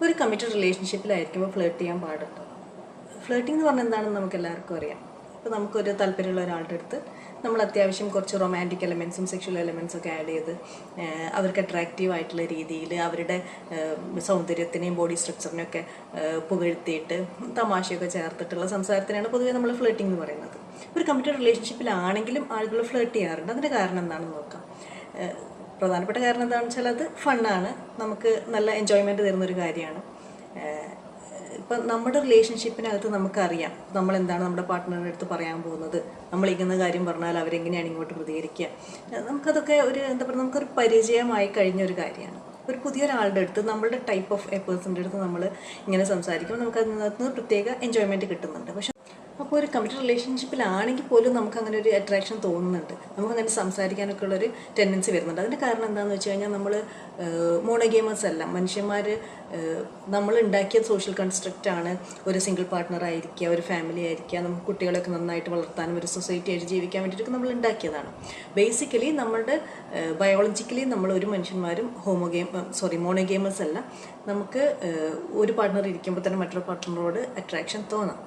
ഒരു committed റിലേഷൻഷിപ്പിലായിരിക്കുമ്പോൾ flirt ചെയ്യാൻ പാടുണ്ട്. Flirting എന്ന് പറഞ്ഞാൽ എന്താണെന്ന് നമുക്ക് എല്ലാവർക്കും അറിയാം. ഇപ്പോൾ നമുക്കൊരു താല്പര്യമുള്ള ഒരാളുടെ അടുത്ത് നമ്മൾ അത്യാവശ്യം കുറച്ച് റൊമാൻറ്റിക് എലമെൻസും സെക്ഷൽ എലമെൻസും ഒക്കെ ആഡ് ചെയ്ത് അവർക്ക് അട്രാക്റ്റീവ് ആയിട്ടുള്ള രീതിയിൽ അവരുടെ സൗന്ദര്യത്തിനെയും ബോഡി സ്ട്രക്ചറിനെയൊക്കെ പുകഴ്ത്തിയിട്ട് തമാശയൊക്കെ ചേർത്തിട്ടുള്ള സംസാരത്തിനാണ് പൊതുവേ നമ്മൾ ഫ്ലേർട്ടിംഗ് എന്ന് പറയുന്നത്. ഒരു കമ്മിറ്റഡ് റിലേഷൻഷിപ്പിലാണെങ്കിലും ആളുകൾ ഫ്ലേർട്ട് ചെയ്യാറുണ്ട്. അതിൻ്റെ കാരണം എന്താണെന്ന് നോക്കാം. പ്രധാനപ്പെട്ട കാരണം എന്താണെന്ന് വെച്ചാൽ അത് ഫണ്ണാണ്, നമുക്ക് നല്ല എൻജോയ്മെൻറ്റ് തരുന്നൊരു കാര്യമാണ്. ഇപ്പം നമ്മുടെ റിലേഷൻഷിപ്പിനകത്ത് നമുക്കറിയാം നമ്മൾ എന്താണ് നമ്മുടെ പാർട്ട്ണറിൻ്റെ അടുത്ത് പറയാൻ പോകുന്നത്, നമ്മൾ ഇരിക്കുന്ന കാര്യം പറഞ്ഞാൽ അവരെങ്ങനെയാണ് ഇങ്ങോട്ട് പ്രതികരിക്കുക. നമുക്കതൊക്കെ ഒരു എന്താ പറയുക, നമുക്കൊരു പരിചയമായി കഴിഞ്ഞൊരു കാര്യമാണ്. ഒരു പുതിയൊരാളുടെ അടുത്ത് നമ്മളുടെ ടൈപ്പ് ഓഫ് എ പേഴ്സൻ്റെ അടുത്ത് നമ്മൾ ഇങ്ങനെ സംസാരിക്കുമ്പോൾ നമുക്ക് അതിനകത്ത് പ്രത്യേക എൻജോയ്മെൻറ്റ് കിട്ടുന്നുണ്ട്. പക്ഷേ അപ്പോൾ ഒരു കമ്മിറ്റഡ് റിലേഷൻഷിപ്പിലാണെങ്കിൽ പോലും നമുക്ക് അങ്ങനെ ഒരു അട്രാക്ഷൻ തോന്നുന്നുണ്ട്, നമുക്കങ്ങനെ സംസാരിക്കാനൊക്കെ ഉള്ളൊരു ടെൻഡൻസി വരുന്നുണ്ട്. അതിൻ്റെ കാരണം എന്താണെന്ന് വെച്ച് കഴിഞ്ഞാൽ നമ്മൾ മോണോഗേമേഴ്സ് അല്ല. മനുഷ്യന്മാർ നമ്മൾ ഉണ്ടാക്കിയ സോഷ്യൽ കൺസ്ട്രക്റ്റാണ് ഒരു സിംഗിൾ പാർട്ട്ണർ ആയിരിക്കുക, ഒരു ഫാമിലി ആയിരിക്കുക, നമുക്ക് കുട്ടികളൊക്കെ നന്നായിട്ട് വളർത്താനും ഒരു സൊസൈറ്റി ആയിട്ട് ജീവിക്കാൻ വേണ്ടിയിട്ട് നമ്മൾ ഉണ്ടാക്കിയതാണ്. ബേസിക്കലി നമ്മളുടെ ബയോളജിക്കലി നമ്മൾ ഒരു മനുഷ്യന്മാരും മോണോഗേമേഴ്സ് അല്ല. നമുക്ക് ഒരു പാർട്ട്ണർ ഇരിക്കുമ്പോൾ തന്നെ മറ്റൊരു പാർട്ട്ണറോട് അട്രാക്ഷൻ തോന്നാം.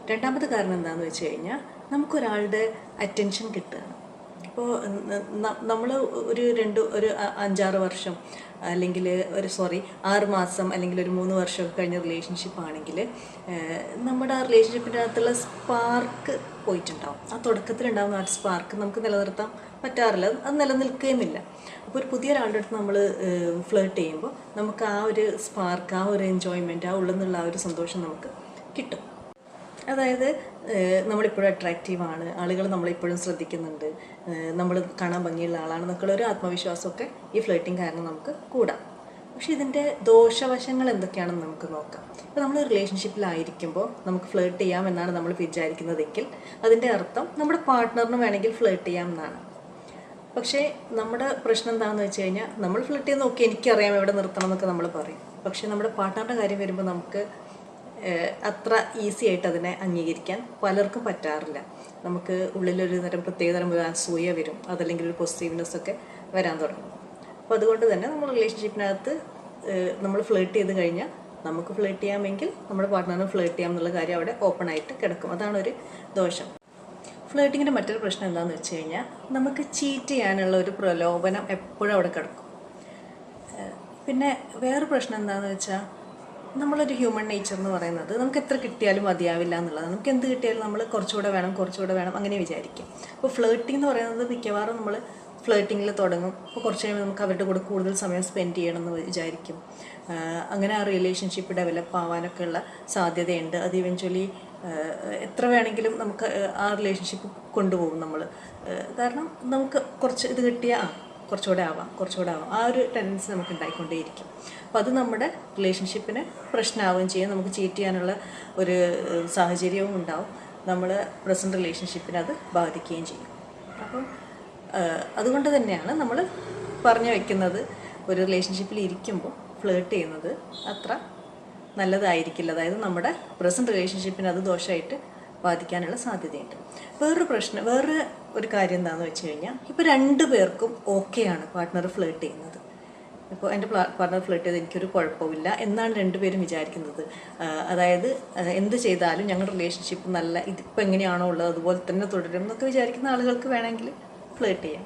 രണ്ടാമത്തെ കാരണം എന്താണെന്ന് വെച്ച് കഴിഞ്ഞാൽ നമുക്കൊരാളുടെ അറ്റൻഷൻ കിട്ടുകയാണ്. ഇപ്പോൾ നമ്മൾ ഒരു 5-6 വർഷം അല്ലെങ്കിൽ 6 മാസം അല്ലെങ്കിൽ ഒരു 3 വർഷമൊക്കെ കഴിഞ്ഞ റിലേഷൻഷിപ്പ് ആണെങ്കിൽ നമ്മുടെ ആ റിലേഷൻഷിപ്പിൻ്റെ അകത്തുള്ള സ്പാർക്ക് പോയിട്ടുണ്ടാവും. ആ തുടക്കത്തിലുണ്ടാകുന്ന ആ സ്പാർക്ക് നമുക്ക് നിലനിർത്താൻ പറ്റാറില്ല, അത് നിലനിൽക്കുകയുമില്ല. അപ്പോൾ ഒരു പുതിയ ഒരാളുടെ അടുത്ത് നമ്മൾ ഫ്ലേർട്ട് ചെയ്യുമ്പോൾ നമുക്ക് ആ ഒരു സ്പാർക്ക്, ആ ഒരു എൻജോയ്മെൻറ്റ്, ആ ഉള്ളിൽ നിന്നുള്ള ആ ഒരു സന്തോഷം നമുക്ക് കിട്ടും. അതായത് നമ്മളിപ്പോഴും അട്രാക്റ്റീവാണ്, ആളുകൾ നമ്മളിപ്പോഴും ശ്രദ്ധിക്കുന്നുണ്ട്, നമ്മൾ കാണാൻ ഭംഗിയുള്ള ആളാണെന്നൊക്കെയുള്ള ഒരു ആത്മവിശ്വാസമൊക്കെ ഈ ഫ്ലേർട്ടിങ് കാരണം നമുക്ക് കൂടാം. പക്ഷേ ഇതിൻ്റെ ദോഷവശങ്ങൾ എന്തൊക്കെയാണെന്ന് നമുക്ക് നോക്കാം. ഇപ്പോൾ നമ്മൾ റിലേഷൻഷിപ്പിലായിരിക്കുമ്പോൾ നമുക്ക് ഫ്ലേർട്ട് ചെയ്യാം എന്നാണ് നമ്മൾ വിചാരിക്കുന്നതെങ്കിൽ അതിൻ്റെ അർത്ഥം നമ്മുടെ പാർട്ട്ണറിന് വേണമെങ്കിൽ ഫ്ലേർട്ട് ചെയ്യാം എന്നാണ്. പക്ഷേ നമ്മുടെ പ്രശ്നം എന്താണെന്ന് വെച്ച് കഴിഞ്ഞാൽ നമ്മൾ ഫ്ലേർട്ട് ചെയ്യുന്ന നോക്കി എനിക്കറിയാം എവിടെ നിർത്തണം എന്നൊക്കെ നമ്മൾ പറയും. പക്ഷേ നമ്മുടെ പാർട്ട്ണറുടെ കാര്യം വരുമ്പോൾ നമുക്ക് അത്ര ഈസി ആയിട്ട് അതിനെ അംഗീകരിക്കാൻ പലർക്കും പറ്റാറില്ല. നമുക്ക് ഉള്ളിലൊരു പ്രത്യേകതരം ഒരു അസൂയ വരും, അതല്ലെങ്കിൽ ഒരു പോസിറ്റീവ്നെസ് ഒക്കെ വരാൻ തുടങ്ങും. അപ്പോൾ അതുകൊണ്ട് തന്നെ നമ്മൾ റിലേഷൻഷിപ്പിനകത്ത് നമ്മൾ ഫ്ലേർട്ട് ചെയ്ത് കഴിഞ്ഞാൽ നമുക്ക് ഫ്ലേർട്ട് ചെയ്യാമെങ്കിൽ നമ്മുടെ പാർട്ട്ണറിന് ഫ്ലേർട്ട് ചെയ്യാം എന്നുള്ള കാര്യം അവിടെ ഓപ്പൺ ആയിട്ട് കിടക്കും. അതാണ് ഒരു ദോഷം. ഫ്ലേർട്ടിങ്ങിൻ്റെ മറ്റൊരു പ്രശ്നം എന്താണെന്ന് വെച്ച് കഴിഞ്ഞാൽ നമുക്ക് ചീറ്റ് ചെയ്യാനുള്ള ഒരു പ്രലോഭനം എപ്പോഴും അവിടെ കിടക്കും. പിന്നെ വേറെ പ്രശ്നം എന്താണെന്ന് വെച്ചാൽ നമ്മളൊരു ഹ്യൂമൻ നേച്ചർ എന്ന് പറയുന്നത് നമുക്ക് എത്ര കിട്ടിയാലും മതിയാവില്ല എന്നുള്ളതാണ്. നമുക്ക് എന്ത് കിട്ടിയാലും നമ്മൾ കുറച്ചുകൂടെ വേണം അങ്ങനെ വിചാരിക്കും. അപ്പോൾ ഫ്ലേർട്ടിംഗ് എന്ന് പറയുന്നത് മിക്കവാറും നമ്മൾ ഫ്ലേർട്ടിങ്ങിൽ തുടങ്ങും. അപ്പോൾ കുറച്ച് കഴിയുമ്പോൾ നമുക്ക് അവരുടെ കൂടെ കൂടുതൽ സമയം സ്പെൻഡ് ചെയ്യണമെന്ന് വിചാരിക്കും. അങ്ങനെ ആ റിലേഷൻഷിപ്പ് ഡെവലപ്പ് ആവാനൊക്കെ ഉള്ള സാധ്യതയുണ്ട്. അത് ഇവഞ്ച്വലി എത്ര വേണമെങ്കിലും നമുക്ക് ആ റിലേഷൻഷിപ്പ് കൊണ്ടുപോകും നമ്മൾ. കാരണം നമുക്ക് കുറച്ച് ഇത് കിട്ടിയാൽ കുറച്ചുകൂടെ ആവാം ആ ഒരു ടെൻഡൻസി നമുക്ക് ഉണ്ടായിക്കൊണ്ടേയിരിക്കും. അപ്പോൾ അത് നമ്മുടെ റിലേഷൻഷിപ്പിന് പ്രശ്നമാവുകയും ചെയ്യും, നമുക്ക് ചീറ്റ് ചെയ്യാനുള്ള ഒരു സാഹചര്യവും ഉണ്ടാവും, നമ്മൾ പ്രസൻറ്റ് റിലേഷൻഷിപ്പിനെ അത് ബാധിക്കുകയും ചെയ്യും. അപ്പം അതുകൊണ്ട് തന്നെയാണ് നമ്മൾ പറഞ്ഞു വയ്ക്കുന്നത്, ഒരു റിലേഷൻഷിപ്പിൽ ഇരിക്കുമ്പോൾ ഫ്ലേർട്ട് ചെയ്യുന്നത് അത്ര നല്ലതായിരിക്കില്ല. അതായത് നമ്മുടെ പ്രസൻറ്റ് റിലേഷൻഷിപ്പിനെ അത് ദോഷമായിട്ട് ബാധിക്കാനുള്ള സാധ്യതയുണ്ട്. വേറൊരു ഒരു കാര്യം എന്താണെന്ന് വെച്ച് കഴിഞ്ഞാൽ, ഇപ്പോൾ 2 പേർക്കും ഓക്കെയാണ് പാർട്ട്ണർ ഫ്ലേർട്ട് ചെയ്യുന്നത്. ഇപ്പോൾ എൻ്റെ പാർട്ട്ണർ ഫ്ലേർട്ട് ചെയ്ത് എനിക്കൊരു കുഴപ്പമില്ല എന്നാണ് 2 പേരും വിചാരിക്കുന്നത്. അതായത് എന്ത് ചെയ്താലും ഞങ്ങളുടെ റിലേഷൻഷിപ്പ് ഇതിപ്പോൾ എങ്ങനെയാണോ ഉള്ളത് അതുപോലെ തന്നെ തുടരും എന്നൊക്കെ വിചാരിക്കുന്ന ആളുകൾക്ക് വേണമെങ്കിൽ ഫ്ലേർട്ട് ചെയ്യാം.